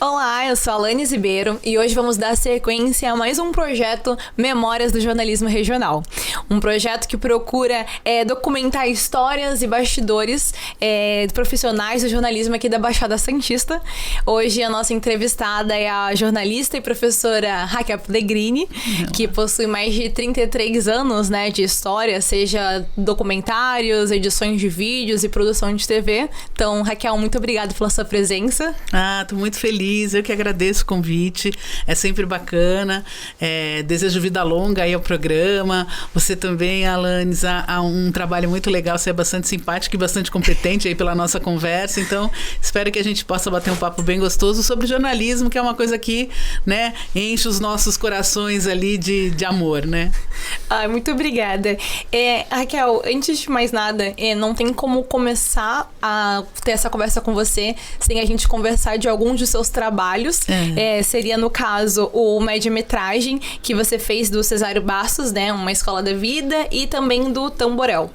Olá, eu sou a Alanis Ribeiro e hoje vamos dar sequência a mais um projeto Memórias do Jornalismo Regional. Um projeto que procura documentar histórias e bastidores de profissionais do jornalismo aqui da Baixada Santista. Hoje a nossa entrevistada é a jornalista e professora Raquel Pellegrini, que possui mais de 33 anos, né, de história, seja documentários, edições de vídeos e produção de TV. Então, Raquel, muito obrigada pela sua presença. Tô muito feliz, eu que agradeço o convite, é sempre bacana, desejo vida longa aí ao programa. Você também, Alanis, há um trabalho muito legal, você é bastante simpática e bastante competente aí pela nossa conversa, então espero que a gente possa bater um papo bem gostoso sobre jornalismo, que é uma coisa que, né, enche os nossos corações ali de amor, né? Muito obrigada. Raquel, antes de mais nada, não tem como começar a ter essa conversa com você sem a gente conversar de alguns de seus trabalhos. Seria, no caso, o média-metragem que você fez do Cesário Bastos, né? Uma Escola da Vida, e também do Tamborel.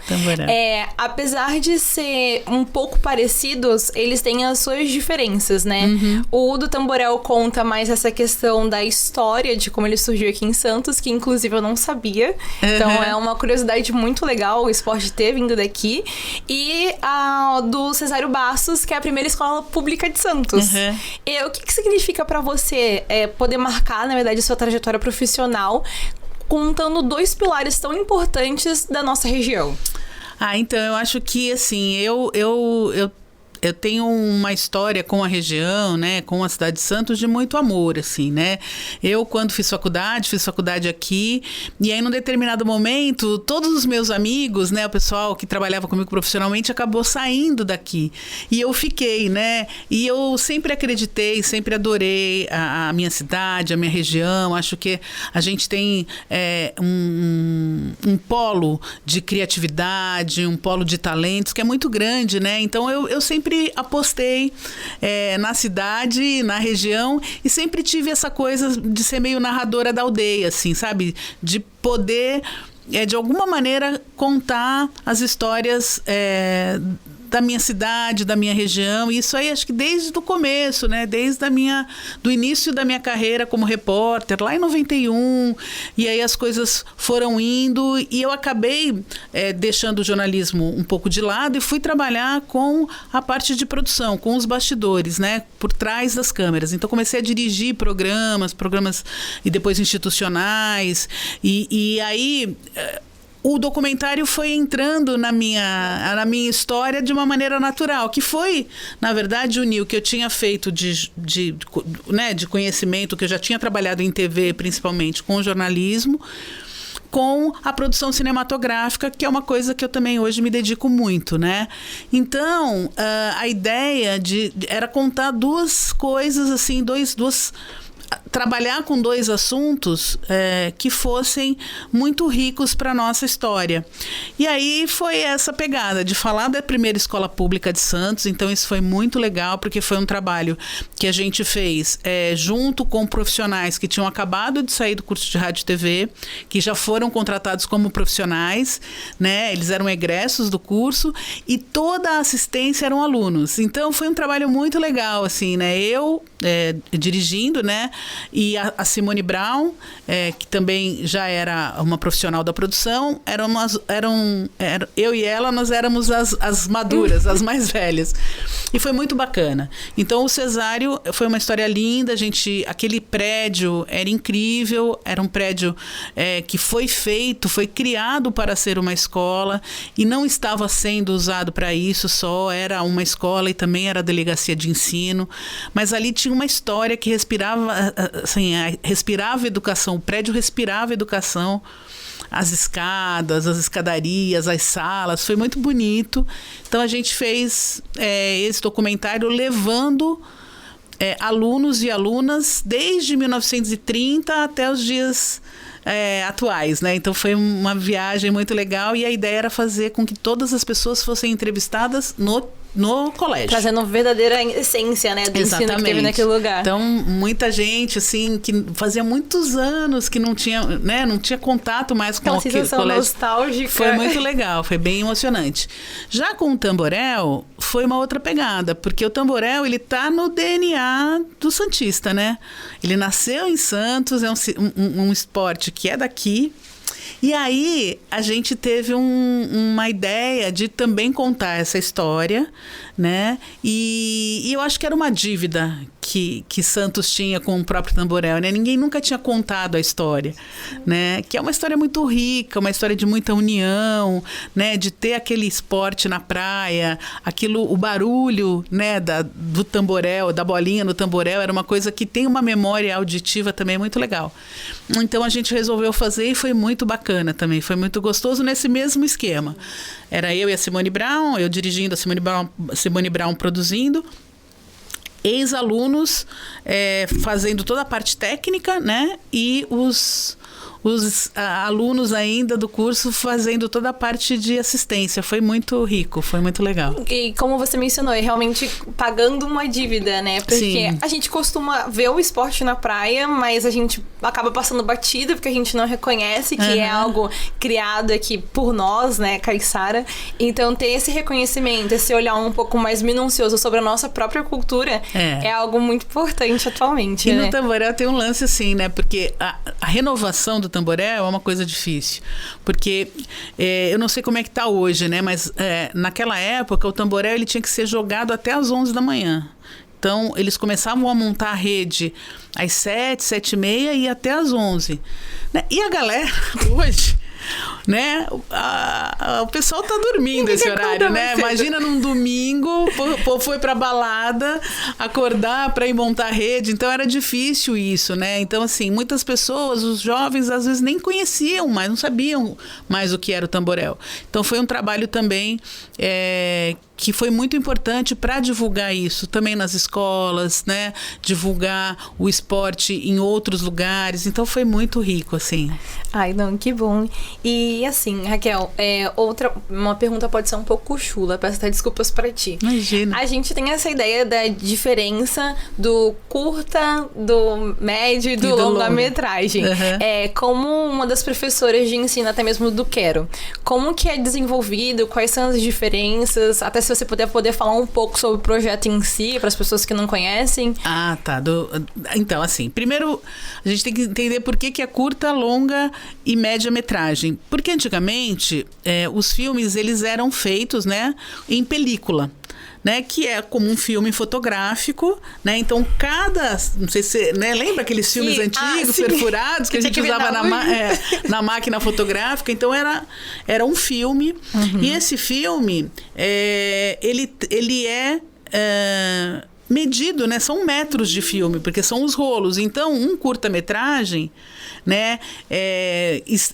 Apesar de ser um pouco parecidos, eles têm as suas diferenças, né? O do Tamborel conta mais essa questão da história, de como ele surgiu aqui em Santos, que inclusive eu não sabia. Então é uma curiosidade muito legal o Esporte ter vindo daqui. E a do Cesário Bastos, que é a primeira escola pública de Santos. O que significa pra você poder marcar, na verdade, a sua trajetória profissional contando dois pilares tão importantes da nossa região? Então, eu acho que, assim, eu tenho uma história com a região, né, com a cidade de Santos, de muito amor, assim, né? Eu, quando fiz faculdade aqui, e aí, num determinado momento, todos os meus amigos, né, o pessoal que trabalhava comigo profissionalmente, acabou saindo daqui. E eu fiquei, né? E eu sempre acreditei, sempre adorei a minha cidade, a minha região. Acho que a gente tem um polo de criatividade, um polo de talentos que é muito grande, né? Então, eu sempre apostei na cidade, na região, e sempre tive essa coisa de ser meio narradora da aldeia, assim, sabe? De poder, de alguma maneira, contar as histórias da minha cidade, da minha região. E isso aí, acho que desde o começo, né? Desde do início da minha carreira como repórter, lá em 91. E aí as coisas foram indo e eu acabei deixando o jornalismo um pouco de lado e fui trabalhar com a parte de produção, com os bastidores, né? Por trás das câmeras. Então comecei a dirigir programas e depois institucionais. E aí o documentário foi entrando na minha história de uma maneira natural, que foi, na verdade, unir o que eu tinha feito de conhecimento, que eu já tinha trabalhado em TV, principalmente, com jornalismo, com a produção cinematográfica, que é uma coisa que eu também hoje me dedico muito, né? Então, a ideia era contar duas coisas, assim, trabalhar com dois assuntos que fossem muito ricos para a nossa história. E aí foi essa pegada de falar da primeira escola pública de Santos. Então isso foi muito legal, porque foi um trabalho que a gente fez junto com profissionais que tinham acabado de sair do curso de rádio e TV, que já foram contratados como profissionais, né? Eles eram egressos do curso e toda a assistência eram alunos. Então foi um trabalho muito legal, assim, né? Eu dirigindo, né? E a Simone Brown, que também já era uma profissional da produção, eu e ela, nós éramos as maduras, as mais velhas. E foi muito bacana. Então, o Cesário foi uma história linda. Aquele prédio era incrível, era um prédio que foi criado para ser uma escola e não estava sendo usado para isso só, era uma escola e também era a delegacia de ensino. Mas ali tinha uma história que respirava educação, o prédio respirava educação, as escadas, as escadarias, as salas, foi muito bonito. Então a gente fez esse documentário levando alunos e alunas desde 1930 até os dias atuais, né? Então foi uma viagem muito legal e a ideia era fazer com que todas as pessoas fossem entrevistadas no no colégio. Trazendo verdadeira essência, né, do ensino que teve naquele lugar. Então, muita gente, assim, que fazia muitos anos que não tinha, né, não tinha contato mais com aquele colégio. Nostálgica. Foi muito legal, foi bem emocionante. Já com o Tamborel, foi uma outra pegada, porque o Tamborel, ele tá no DNA do santista, né? Ele nasceu em Santos, é um esporte que é daqui. E aí, a gente teve uma ideia de também contar essa história, né? E eu acho que era uma dívida que Santos tinha com o próprio Tamborel, né? Ninguém nunca tinha contado a história, né? Que é uma história muito rica, uma história de muita união, né? De ter aquele esporte na praia, o barulho, né? Do tamborel, da bolinha no tamborel, era uma coisa que tem uma memória auditiva também muito legal. Então, a gente resolveu fazer e foi muito bacana também, foi muito gostoso nesse mesmo esquema. Era eu e a Simone Brown, eu dirigindo, a Simone Brown produzindo, ex-alunos fazendo toda a parte técnica, né? E os alunos ainda do curso fazendo toda a parte de assistência. Foi muito rico, foi muito legal. E como você mencionou, é realmente pagando uma dívida, né? Porque Sim. A gente costuma ver o esporte na praia, mas a gente acaba passando batido porque a gente não reconhece que é algo criado aqui por nós, né, Caiçara. Então, ter esse reconhecimento, esse olhar um pouco mais minucioso sobre a nossa própria cultura é algo muito importante atualmente, E né? no Tamborel tem um lance assim, né? Porque a renovação do Tamborel é uma coisa difícil. Porque eu não sei como é que tá hoje, né? Mas naquela época o Tamborel ele tinha que ser jogado até às 11 da manhã. Então, eles começavam a montar a rede às 7, 7h30 e até às 11. Né? E a galera hoje, né? O pessoal tá dormindo esse horário, né? Imagina num domingo, o povo foi pra balada, acordar pra ir montar a rede. Então, era difícil isso, né? Então, assim, muitas pessoas, os jovens, às vezes nem conheciam mais, não sabiam mais o que era o Tamborel. Então, foi um trabalho também que foi muito importante para divulgar isso também nas escolas, né? Divulgar o esporte em outros lugares. Então foi muito rico, assim. Ai, não, que bom. E assim, Raquel, uma pergunta pode ser um pouco chula, peço até desculpas para ti. Imagina. A gente tem essa ideia da diferença do curta, do médio e do longa-metragem. Como uma das professoras de ensino, até mesmo do Quero. Como que é desenvolvido? Quais são as diferenças? Até se você poder falar um pouco sobre o projeto em si, para as pessoas que não conhecem. Ah, tá. Então, assim, primeiro a gente tem que entender por que é curta, longa e média-metragem. Porque antigamente os filmes eles eram feitos, né, em película. Né, que é como um filme fotográfico, né? Então não sei se você, né, lembra aqueles filmes antigos, perfurados, que a gente usava na máquina fotográfica. Então era um filme. E esse filme ele é medido, né? São metros de filme, porque são os rolos. Então, um curta-metragem, né?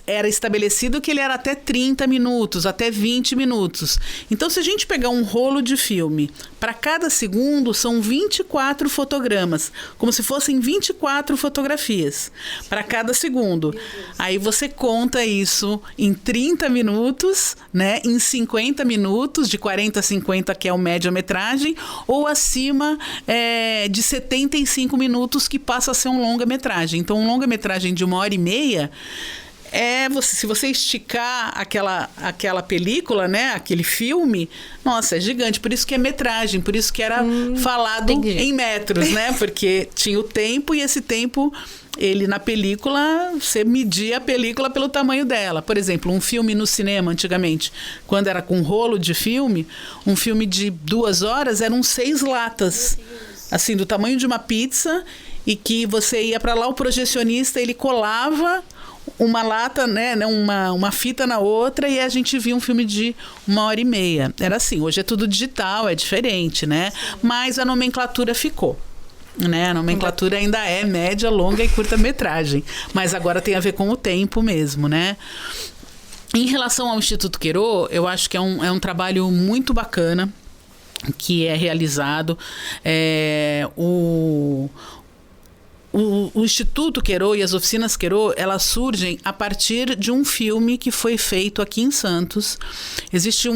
Era estabelecido que ele era até 30 minutos, até 20 minutos. Então, se a gente pegar um rolo de filme, para cada segundo são 24 fotogramas, como se fossem 24 fotografias para cada segundo. Aí você conta isso em 30 minutos, né? Em 50 minutos, de 40 a 50, que é o média-metragem, ou acima de 75 minutos, que passa a ser um longa-metragem. Então, um longa-metragem de 1h30 se você esticar aquela película, né, aquele filme, nossa, é gigante. Por isso que é metragem, por isso que era falado em metros, né? Porque tinha o tempo e esse tempo, ele na película, você media a película pelo tamanho dela. Por exemplo, um filme no cinema antigamente, quando era com rolo de filme, um filme de 2 horas eram 6 latas, assim, do tamanho de uma pizza, e que você ia para lá, o projecionista, ele colava uma lata, né, uma fita na outra, e a gente via um filme de 1h30. Era assim. Hoje é tudo digital, é diferente, né? Mas a nomenclatura ficou. Né? A nomenclatura ainda é média, longa e curta-metragem. Mas agora tem a ver com o tempo mesmo, né? Em relação ao Instituto Quero, eu acho que é um trabalho muito bacana que é realizado. O o Instituto Queiro e as oficinas Queiro, elas surgem a partir de um filme que foi feito aqui em Santos. Existe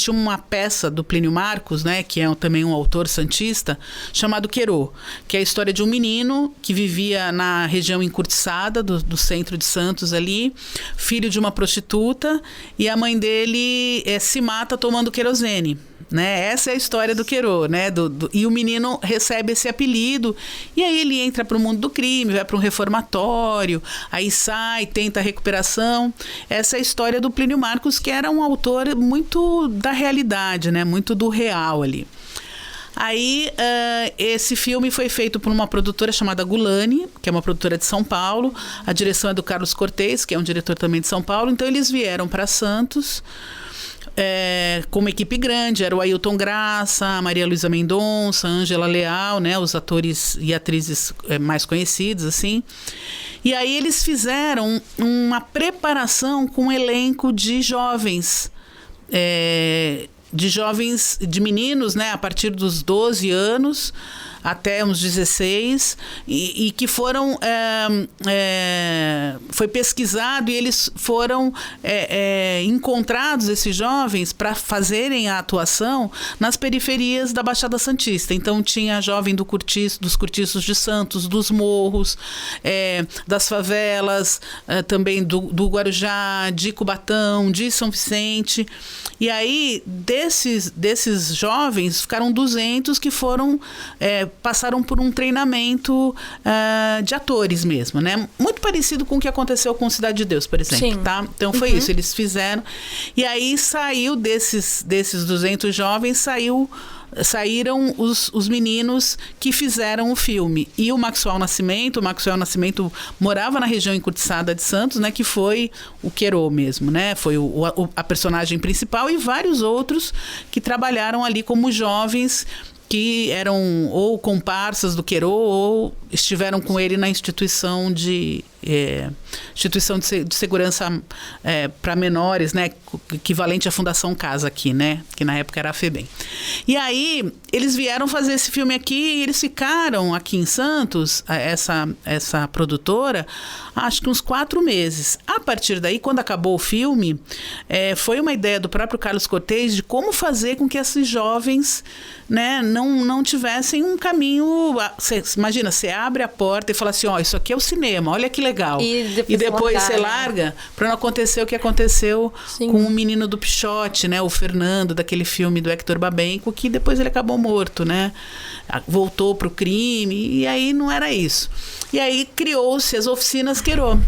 uma peça do Plínio Marcos, né, que é também um autor santista, chamado Queiro, que é a história de um menino que vivia na região encurtiçada do centro de Santos ali, filho de uma prostituta, e a mãe dele se mata tomando querosene. Né? Essa é a história do Queiro, né? E o menino recebe esse apelido, e aí ele entra para o mundo do crime, vai para um reformatório, aí sai, tenta a recuperação. Essa é a história do Plínio Marcos, que era um autor muito da realidade, né? Muito do real ali. Aí, esse filme foi feito por uma produtora chamada Gulani, que é uma produtora de São Paulo. A direção é do Carlos Cortez, que é um diretor também de São Paulo. Então, eles vieram para Santos com uma equipe grande. Era o Ailton Graça, a Maria Luísa Mendonça, a Ângela Leal, né, os atores e atrizes mais conhecidos, assim. E aí eles fizeram uma preparação com um elenco de jovens, de meninos, né, a partir dos 12 anos até uns 16, e que foram foi pesquisado, e eles foram encontrados, esses jovens, para fazerem a atuação nas periferias da Baixada Santista. Então tinha jovem dos cortiços de Santos, dos morros, das favelas, também do Guarujá, de Cubatão, de São Vicente. E aí, desses jovens, ficaram 200 que foram passaram por um treinamento de atores mesmo, né? Muito parecido com o que aconteceu com Cidade de Deus, por exemplo. Sim. Tá? Então foi isso, eles fizeram. E aí saiu desses 200 jovens, saíram os meninos que fizeram o filme. E o Maxwell Nascimento morava na região encurtiçada de Santos, né, que foi o Queiro mesmo, né? Foi a personagem principal, e vários outros que trabalharam ali como jovens que eram ou comparsas do Queiro ou estiveram com ele na instituição de segurança para menores, né, equivalente à Fundação Casa aqui, né, que na época era a FEBEM. E aí eles vieram fazer esse filme aqui, e eles ficaram aqui em Santos, essa produtora, acho que uns 4 meses. A partir daí, quando acabou o filme, foi uma ideia do próprio Carlos Cortez de como fazer com que esses jovens, né, não tivessem um caminho. Imagina, você abre a porta e fala assim, isso aqui é o cinema, olha que legal. E depois você larga, para não acontecer o que aconteceu com o menino do Pichote, né, o Fernando, daquele filme do Hector Babenco, que depois ele acabou morto, né? Voltou pro crime, e aí não era isso. E aí criou-se as oficinas Queiro,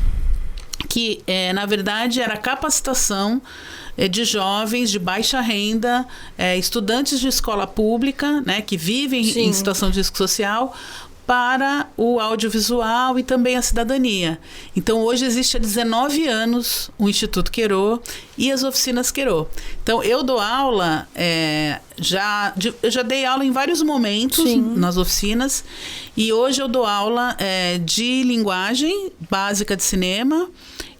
que na verdade era capacitação de jovens de baixa renda, estudantes de escola pública, né, que vivem em situação de risco social, para o audiovisual e também a cidadania. Então, hoje existe há 19 anos o Instituto Queiro e as oficinas Queiro. Então, eu dou aula, eu já dei aula em vários momentos nas oficinas, e hoje eu dou aula de linguagem básica de cinema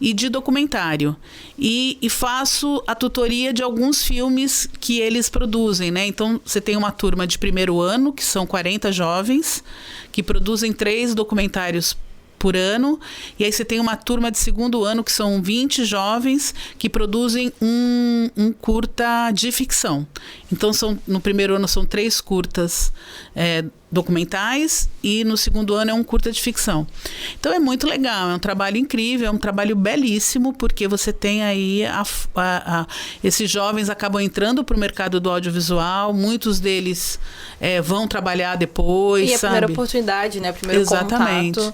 e de documentário. E faço a tutoria de alguns filmes que eles produzem, né? Então, você tem uma turma de primeiro ano, que são 40 jovens, que produzem 3 documentários por ano, e aí você tem uma turma de segundo ano, que são 20 jovens, que produzem um curta de ficção. Então, no primeiro ano são 3 curtas documentais, e no segundo ano é um curta de ficção. Então é muito legal, é um trabalho incrível, é um trabalho belíssimo, porque você tem aí esses jovens acabam entrando para o mercado do audiovisual, muitos deles vão trabalhar depois, a primeira oportunidade, né? O primeiro contato.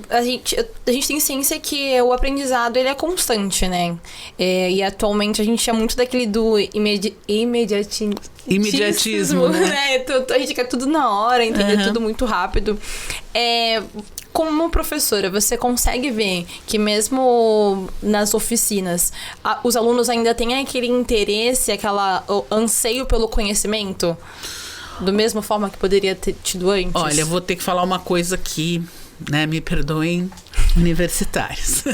A gente tem ciência que o aprendizado ele é constante, né? E atualmente a gente é muito daquele do imediatismo, né? A gente quer tudo na hora, entender tudo muito rápido. Como professora, você consegue ver que mesmo nas oficinas, os alunos ainda têm aquele interesse, o anseio pelo conhecimento? Da mesma forma que poderia ter tido antes? Olha, eu vou ter que falar uma coisa aqui, né? Me perdoem, universitários.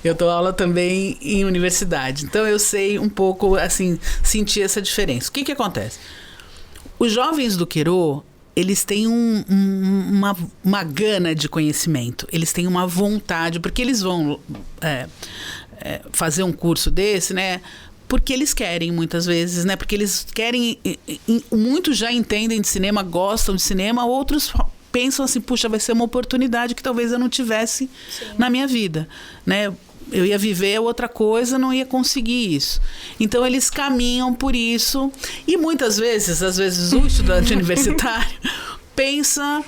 Eu dou aula também em universidade, então eu sei um pouco, assim, sentir essa diferença. O que acontece? Os jovens do Queiro, eles têm uma gana de conhecimento, eles têm uma vontade, porque eles vão fazer um curso desse, né? Porque eles querem, muitas vezes, né? Porque eles querem... Muitos já entendem de cinema, gostam de cinema, outros pensam assim, puxa, vai ser uma oportunidade que talvez eu não tivesse na minha vida, né? Eu ia viver outra coisa, não ia conseguir isso. Então, eles caminham por isso. E muitas vezes, às vezes, o estudante universitário pensa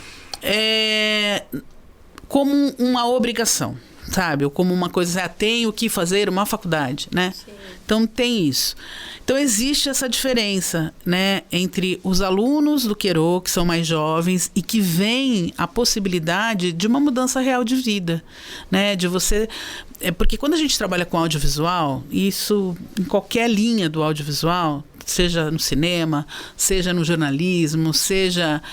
como uma obrigação, sabe? Ou como uma coisa, tenho que fazer uma faculdade, né? Sim. Então, tem isso. Então, existe essa diferença, né, entre os alunos do Querô, que são mais jovens, e que veem a possibilidade de uma mudança real de vida, né? De você... Porque quando a gente trabalha com audiovisual, isso em qualquer linha do audiovisual, seja no cinema, seja no jornalismo, seja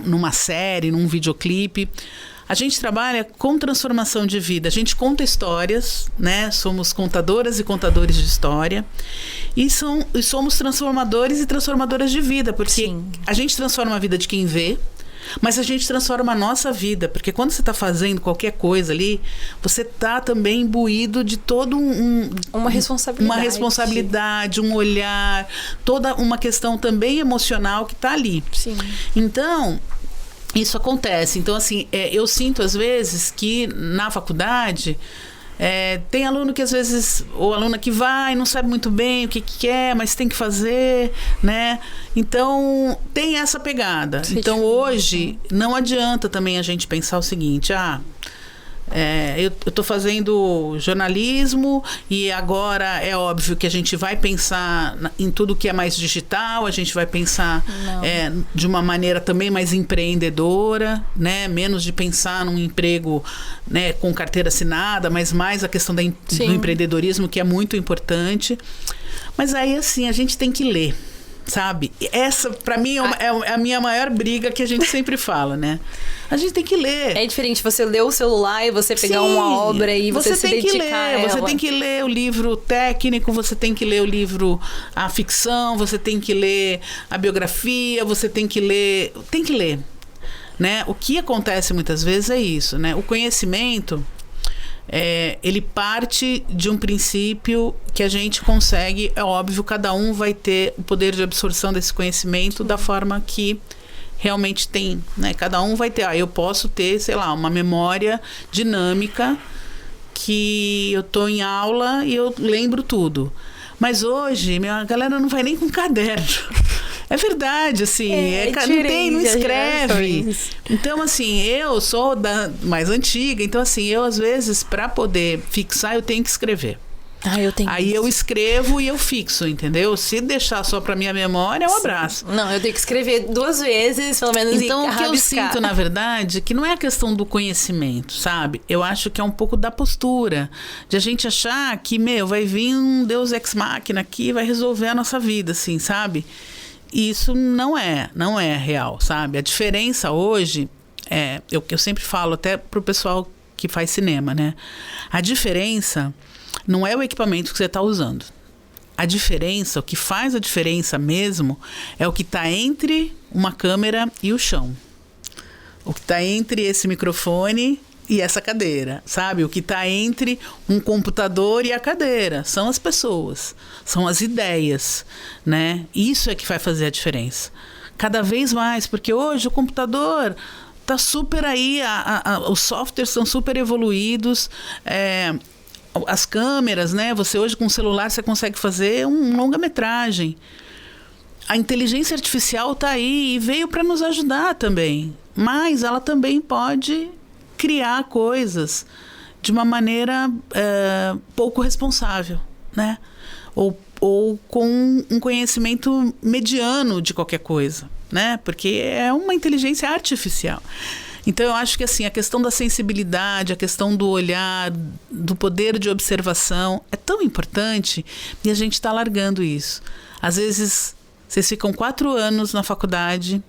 numa série, num videoclipe, a gente trabalha com transformação de vida. A gente conta histórias, né? Somos contadoras e contadores de história. E somos transformadores e transformadoras de vida, porque a gente transforma a vida de quem vê, mas a gente transforma a nossa vida, porque quando você está fazendo qualquer coisa ali, você está também imbuído de todo uma responsabilidade, um olhar, toda uma questão também emocional que está ali. Sim. Então, isso acontece. Então, assim, eu sinto às vezes que na faculdade... tem aluno que às vezes, ou aluna que vai, não sabe muito bem o que quer, mas tem que fazer, né? Então, tem essa pegada. Então, hoje, não adianta também a gente pensar o seguinte, eu estou fazendo jornalismo e agora é óbvio que a gente vai pensar em tudo que é mais digital, a gente vai pensar de uma maneira também mais empreendedora, né? Menos de pensar num emprego, né, com carteira assinada, mas mais a questão do empreendedorismo, que é muito importante. Mas aí, assim, a gente tem que ler, sabe? Essa, para mim, é a minha maior briga, que a gente sempre fala, né? A gente tem que ler. É diferente você ler o celular e você pegar uma obra e você se dedicar a ela. Você tem que ler o livro técnico, você tem que ler o livro, a ficção, você tem que ler a biografia, você tem que ler... Tem que ler, né? O que acontece muitas vezes é isso, né? O conhecimento... ele parte de um princípio que a gente consegue, é óbvio, cada um vai ter o poder de absorção desse conhecimento da forma que realmente tem, né? Cada um vai ter, eu posso ter, sei lá, uma memória dinâmica que eu tô em aula e eu lembro tudo. Mas hoje, a galera não vai nem com caderno. É verdade, assim, não escreve. Então, assim, eu sou da mais antiga, então, assim, eu, às vezes, para poder fixar, eu tenho que escrever. Aí eu escrevo e eu fixo, entendeu? Se deixar só pra minha memória, é um abraço. Não, eu tenho que escrever 2 vezes, pelo menos. Então, o que eu sinto, na verdade, que não é a questão do conhecimento, sabe? Eu acho que é um pouco da postura. De a gente achar que, vai vir um Deus ex machina aqui e vai resolver a nossa vida, assim, sabe? E isso não é real, sabe? A diferença hoje, eu sempre falo até pro pessoal que faz cinema, né? A diferença não é o equipamento que você está usando. A diferença, o que faz a diferença mesmo, é o que está entre uma câmera e o chão. O que está entre esse microfone e essa cadeira, sabe? O que está entre um computador e a cadeira. São as pessoas, são as ideias, né? Isso é que vai fazer a diferença. Cada vez mais, porque hoje o computador está super aí, os softwares são super evoluídos, as câmeras, né? Você hoje com o celular você consegue fazer um longa-metragem. A inteligência artificial está aí e veio para nos ajudar também. Mas ela também pode criar coisas de uma maneira pouco responsável, né? Ou com um conhecimento mediano de qualquer coisa, né? Porque é uma inteligência artificial. Então, eu acho que assim, a questão da sensibilidade, a questão do olhar, do poder de observação é tão importante e a gente está largando isso. Às vezes, vocês ficam 4 anos na faculdade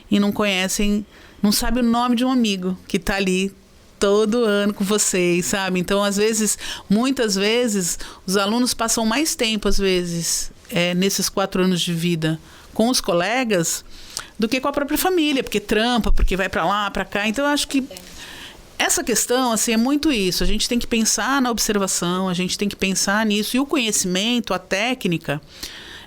e não conhecem, não sabem o nome de um amigo que está ali todo ano com vocês, sabe? Então, às vezes, muitas vezes, os alunos passam mais tempo, às vezes, nesses 4 anos de vida com os colegas do que com a própria família, porque trampa, porque vai para lá, para cá. Então eu acho que essa questão, assim, é muito isso. A gente tem que pensar na observação, a gente tem que pensar nisso. E o conhecimento, a técnica,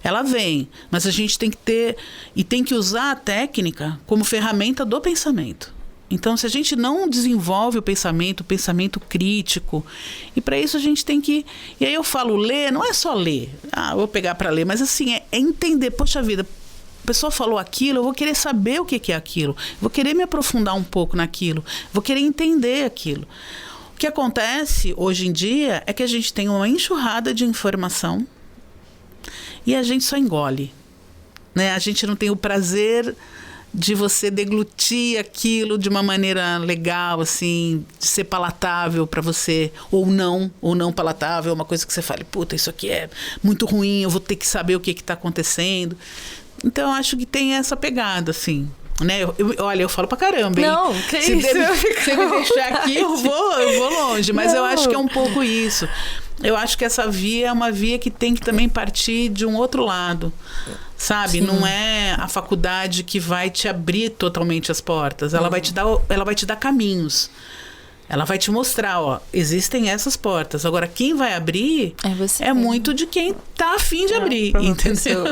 ela vem. Mas a gente tem que ter e tem que usar a técnica como ferramenta do pensamento. Então, se a gente não desenvolve o pensamento crítico, e para isso a gente tem que... E aí eu falo, ler, não é só ler. Eu vou pegar para ler, mas assim, é entender, poxa vida, a pessoa falou aquilo, eu vou querer saber o que é aquilo, vou querer me aprofundar um pouco naquilo, vou querer entender aquilo. O que acontece hoje em dia é que a gente tem uma enxurrada de informação e a gente só engole, né? A gente não tem o prazer de você deglutir aquilo de uma maneira legal, assim, de ser palatável para você, ou não palatável, uma coisa que você fale, puta, isso aqui é muito ruim, eu vou ter que saber o que está acontecendo. Então, eu acho que tem essa pegada, assim, né? Olha, eu falo pra caramba, hein? Não, que isso? Se me deixar aqui, eu vou longe, mas eu acho que é um pouco isso. Eu acho que essa via é uma via que tem que também partir de um outro lado, sabe? Sim. Não é a faculdade que vai te abrir totalmente as portas. Ela vai te dar caminhos. Ela vai te mostrar, ó, existem essas portas. Agora, quem vai abrir é muito de quem tá afim de abrir, entendeu?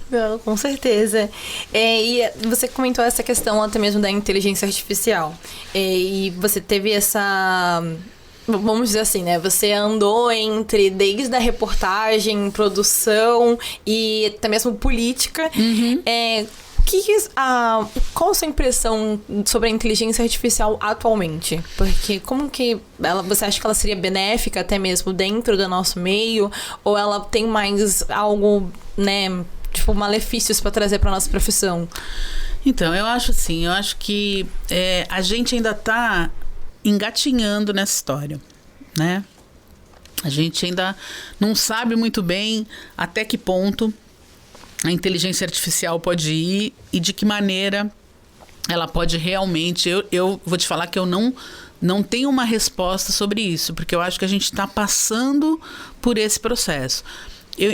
Não, com certeza. E você comentou essa questão até mesmo da inteligência artificial. E você teve essa... Vamos dizer assim, né? Você andou desde a reportagem, produção e até mesmo política. Uhum. Qual a sua impressão sobre a inteligência artificial atualmente? Porque como que você acha que ela seria benéfica até mesmo dentro do nosso meio? Ou ela tem mais algo, né, tipo, malefícios para trazer para nossa profissão? Então, eu acho que a gente ainda está engatinhando nessa história, né? A gente ainda não sabe muito bem até que ponto a inteligência artificial pode ir e de que maneira ela pode realmente... Eu vou te falar que eu não tenho uma resposta sobre isso, porque eu acho que a gente está passando por esse processo.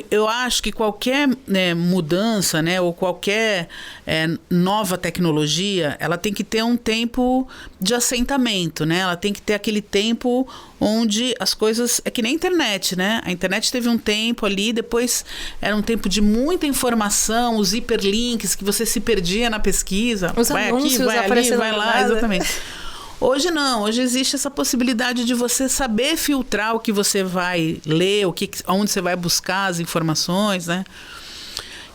Eu acho que qualquer mudança, né, ou qualquer nova tecnologia, ela tem que ter um tempo de assentamento, né? Ela tem que ter aquele tempo onde as coisas... É que nem a internet, né? A internet teve um tempo ali, depois era um tempo de muita informação, os hiperlinks que você se perdia na pesquisa. Os vai anúncios aqui, vai ali, vai lá, nada. exatamente. Hoje não, hoje existe essa possibilidade de você saber filtrar o que você vai ler, onde você vai buscar as informações, né?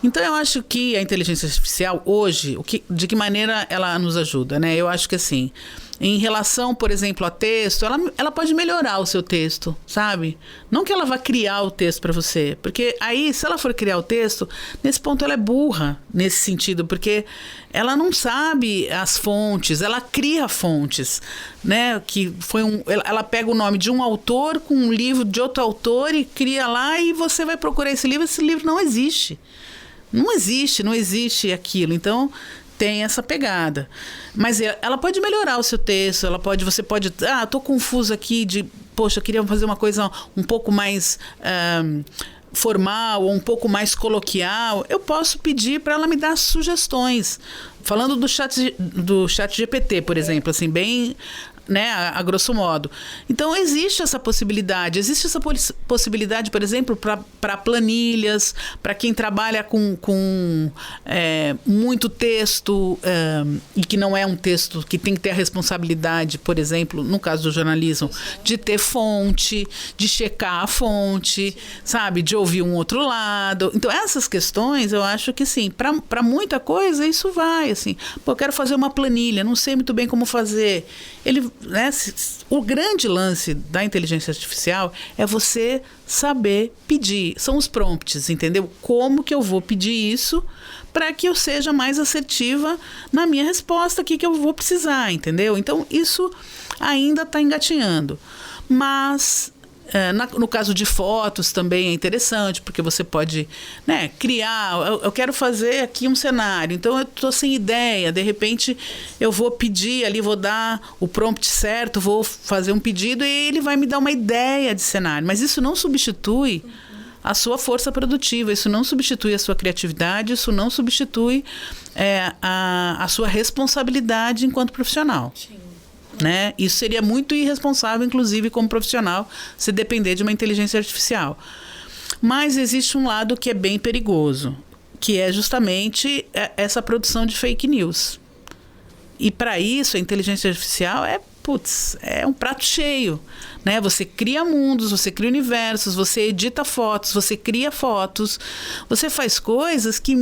Então eu acho que a inteligência artificial hoje, de que maneira ela nos ajuda, né? Eu acho que assim, em relação, por exemplo, a texto, ela pode melhorar o seu texto, sabe? Não que ela vá criar o texto para você, porque aí, se ela for criar o texto, nesse ponto ela é burra, nesse sentido, porque ela não sabe as fontes, ela cria fontes, né? Ela pega o nome de um autor com um livro de outro autor e cria lá, e você vai procurar esse livro não existe. Não existe aquilo. Então, tem essa pegada. Mas ela pode melhorar o seu texto, você pode... tô confuso aqui poxa, eu queria fazer uma coisa um pouco mais formal ou um pouco mais coloquial. Eu posso pedir para ela me dar sugestões. Falando do chat GPT, por exemplo, assim, bem... né, a grosso modo. Então, existe essa possibilidade, por exemplo, para planilhas, para quem trabalha com muito texto e que não é um texto que tem que ter a responsabilidade, por exemplo, no caso do jornalismo, de ter fonte, de checar a fonte, sabe, de ouvir um outro lado. Então, essas questões, eu acho que, sim, para muita coisa, isso vai, assim. Eu quero fazer uma planilha, não sei muito bem como fazer. O grande lance da inteligência artificial é você saber pedir. São os prompts, entendeu? Como que eu vou pedir isso para que eu seja mais assertiva na minha resposta aqui que eu vou precisar, entendeu? Então, isso ainda está engatinhando. Mas... no caso de fotos também é interessante, porque você pode, né, criar... Eu quero fazer aqui um cenário, então eu estou sem ideia, de repente eu vou pedir ali, vou dar o prompt certo, vou fazer um pedido e ele vai me dar uma ideia de cenário. Mas isso não substitui a sua força produtiva, isso não substitui a sua criatividade, isso não substitui a sua responsabilidade enquanto profissional. Sim. Né? Isso seria muito irresponsável, inclusive, como profissional, se depender de uma inteligência artificial. Mas existe um lado que é bem perigoso, que é justamente essa produção de fake news. E para isso, a inteligência artificial é um prato cheio, né? Você cria mundos, você cria universos, você edita fotos, você cria fotos, você faz coisas que,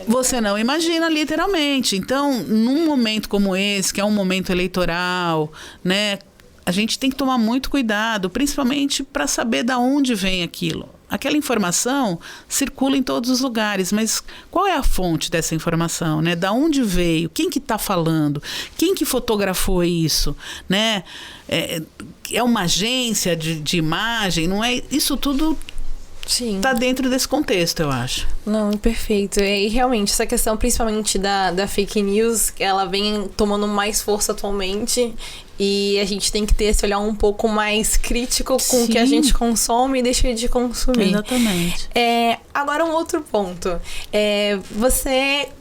você não imagina, literalmente. Então, num momento como esse, que é um momento eleitoral, né? A gente tem que tomar muito cuidado, principalmente para saber de onde vem aquilo. Aquela informação circula em todos os lugares, mas qual é a fonte dessa informação, né? Da onde veio? Quem que está falando? Quem que fotografou isso, né? É uma agência de imagem? Não é? Isso tudo está dentro desse contexto, eu acho. Não, perfeito. E realmente, essa questão, principalmente da fake news, ela vem tomando mais força atualmente. E a gente tem que ter esse olhar um pouco mais crítico com o que a gente consome e deixa de consumir. Exatamente. Agora, um outro ponto.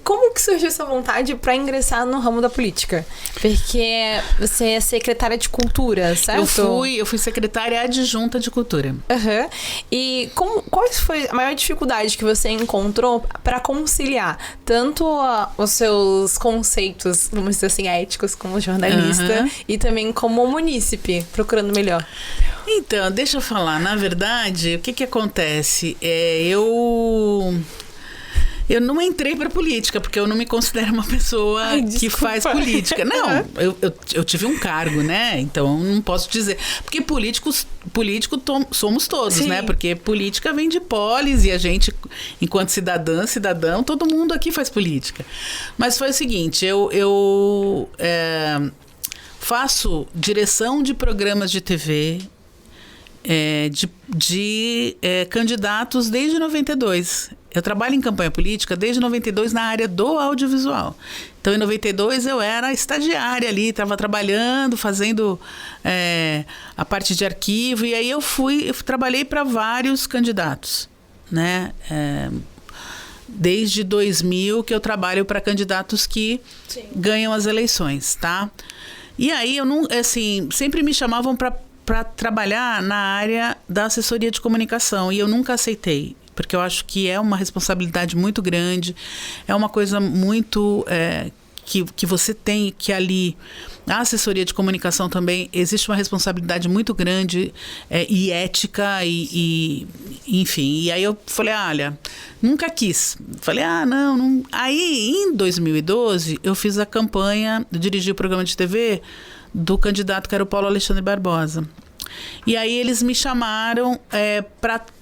Como que surgiu essa vontade para ingressar no ramo da política? Porque você é secretária de Cultura, certo? Eu fui secretária adjunta de Cultura. Uhum. E qual foi a maior dificuldade que você encontrou para conciliar tanto os seus conceitos, vamos dizer assim, éticos como jornalista, e também como munícipe, procurando melhor? Então, deixa eu falar. Na verdade, o que acontece? Eu não entrei para política, porque eu não me considero uma pessoa que faz política. Não, eu tive um cargo, né? Então, não posso dizer. Porque político somos todos, sim, né? Porque política vem de polis e a gente, enquanto cidadão, todo mundo aqui faz política. Mas foi o seguinte, eu faço direção de programas de TV, de candidatos desde 92. Eu trabalho em campanha política desde 92 na área do audiovisual. Então, em 92, eu era estagiária ali, estava trabalhando, fazendo a parte de arquivo. E aí eu trabalhei para vários candidatos, né? Desde 2000 que eu trabalho para candidatos que ganham as eleições, tá? E aí, sempre me chamavam para trabalhar na área da assessoria de comunicação. E eu nunca aceitei, porque eu acho que é uma responsabilidade muito grande, é uma coisa muito que você tem que ali... A assessoria de comunicação também existe uma responsabilidade muito grande e ética enfim. E aí eu falei, olha, nunca quis. Falei, não. Aí, em 2012, eu fiz a campanha, dirigi o programa de TV do candidato que era o Paulo Alexandre Barbosa. E aí eles me chamaram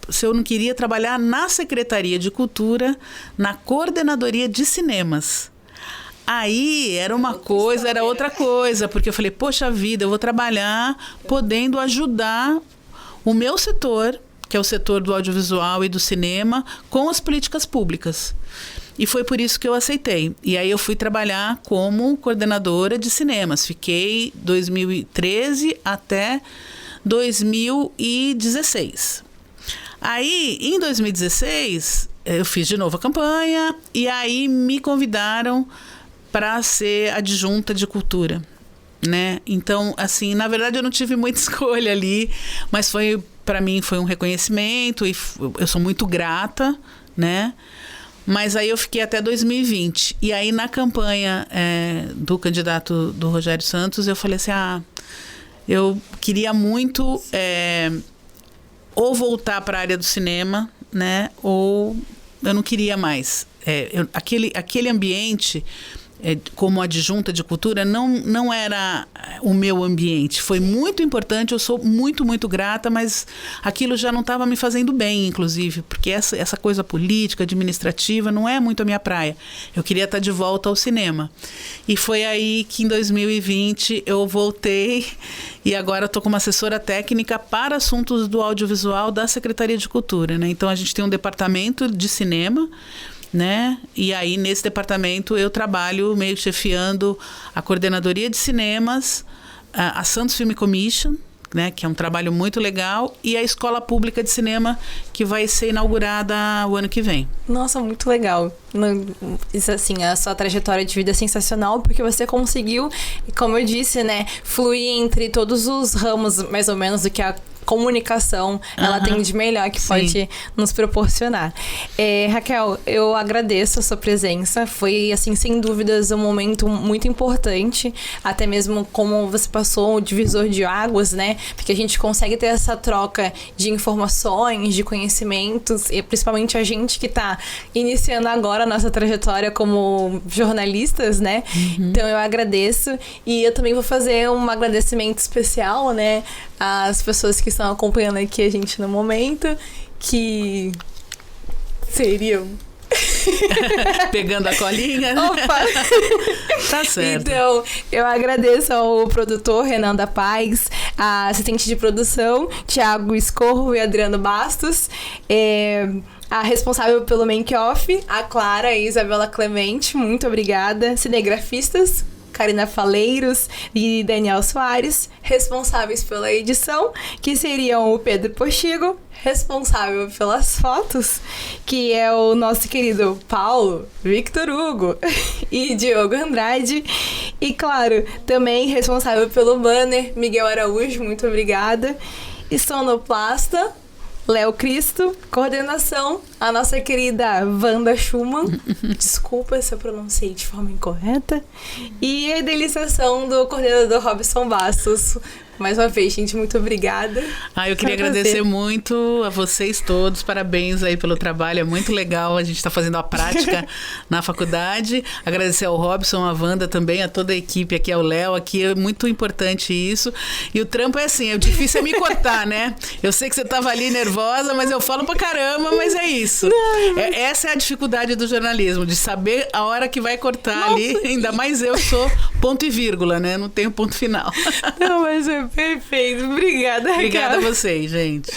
se eu não queria trabalhar na Secretaria de Cultura, na Coordenadoria de Cinemas. Aí era outra coisa, porque eu falei, poxa vida, eu vou trabalhar podendo ajudar o meu setor, que é o setor do audiovisual e do cinema, com as políticas públicas. E foi por isso que eu aceitei. E aí eu fui trabalhar como coordenadora de cinemas. Fiquei 2013 até 2016. Aí, em 2016, eu fiz de novo a campanha e aí me convidaram para ser adjunta de Cultura, né? Então, assim, na verdade eu não tive muita escolha ali, mas para mim foi um reconhecimento e eu sou muito grata, né? Mas aí eu fiquei até 2020. E aí na campanha do candidato do Rogério Santos, eu falei assim, eu queria muito ou voltar para a área do cinema, né? Ou eu não queria mais. Aquele ambiente... como adjunta de Cultura, não era o meu ambiente. Foi muito importante, eu sou muito, muito grata, mas aquilo já não estava me fazendo bem, inclusive, porque essa coisa política, administrativa, não é muito a minha praia. Eu queria estar de volta ao cinema. E foi aí que, em 2020, eu voltei e agora estou como assessora técnica para assuntos do audiovisual da Secretaria de Cultura, né? Então, a gente tem um departamento de cinema, né? E aí, nesse departamento, eu trabalho meio chefiando a coordenadoria de cinemas, a Santos Film Commission, né, que é um trabalho muito legal, e a Escola Pública de Cinema, que vai ser inaugurada o ano que vem. Nossa, muito legal. Isso, assim, a sua trajetória de vida é sensacional, porque você conseguiu, como eu disse, né, fluir entre todos os ramos, mais ou menos, do que a comunicação ela tem de melhor que pode nos proporcionar. Raquel, eu agradeço a sua presença. Foi, assim, sem dúvidas, um momento muito importante, até mesmo como você passou o divisor de águas, né? Porque a gente consegue ter essa troca de informações, de conhecimentos, e principalmente a gente que está iniciando agora a nossa trajetória como jornalistas, né? Então eu agradeço, e eu também vou fazer um agradecimento especial, né, às pessoas que estão acompanhando aqui a gente no momento, que seriam... Pegando a colinha. Opa! Tá certo. Então, eu agradeço ao produtor Renan da Paz, a assistente de produção Thiago Escorro e Adriano Bastos, a responsável pelo make-off, a Clara e Isabela Clemente, muito obrigada. Cinegrafistas, Karina Faleiros e Daniel Soares, responsáveis pela edição, que seriam o Pedro Postigo, responsável pelas fotos, que é o nosso querido Paulo, Victor Hugo e Diogo Andrade, e claro, também responsável pelo banner, Miguel Araújo, muito obrigada. Sonoplasta, Léo Cristo, coordenação, a nossa querida Wanda Schumann, desculpa se eu pronunciei de forma incorreta, e a idealização do coordenador Robson Bastos. Mais uma vez, gente, muito obrigada. Eu queria agradecer muito a vocês todos, parabéns aí pelo trabalho, é muito legal, a gente está fazendo a prática na faculdade. Agradecer ao Robson, a Wanda também, a toda a equipe aqui, ao Léo, aqui é muito importante isso. E o trampo é assim, é difícil me cortar, né? Eu sei que você estava ali nervosa, mas eu falo pra caramba, mas é isso. Essa é a dificuldade do jornalismo, de saber a hora que vai cortar ali, ainda mais eu sou ponto e vírgula, né? Não tenho ponto final. Não, mas é perfeito. Obrigada, Raquel. Obrigada a vocês, gente.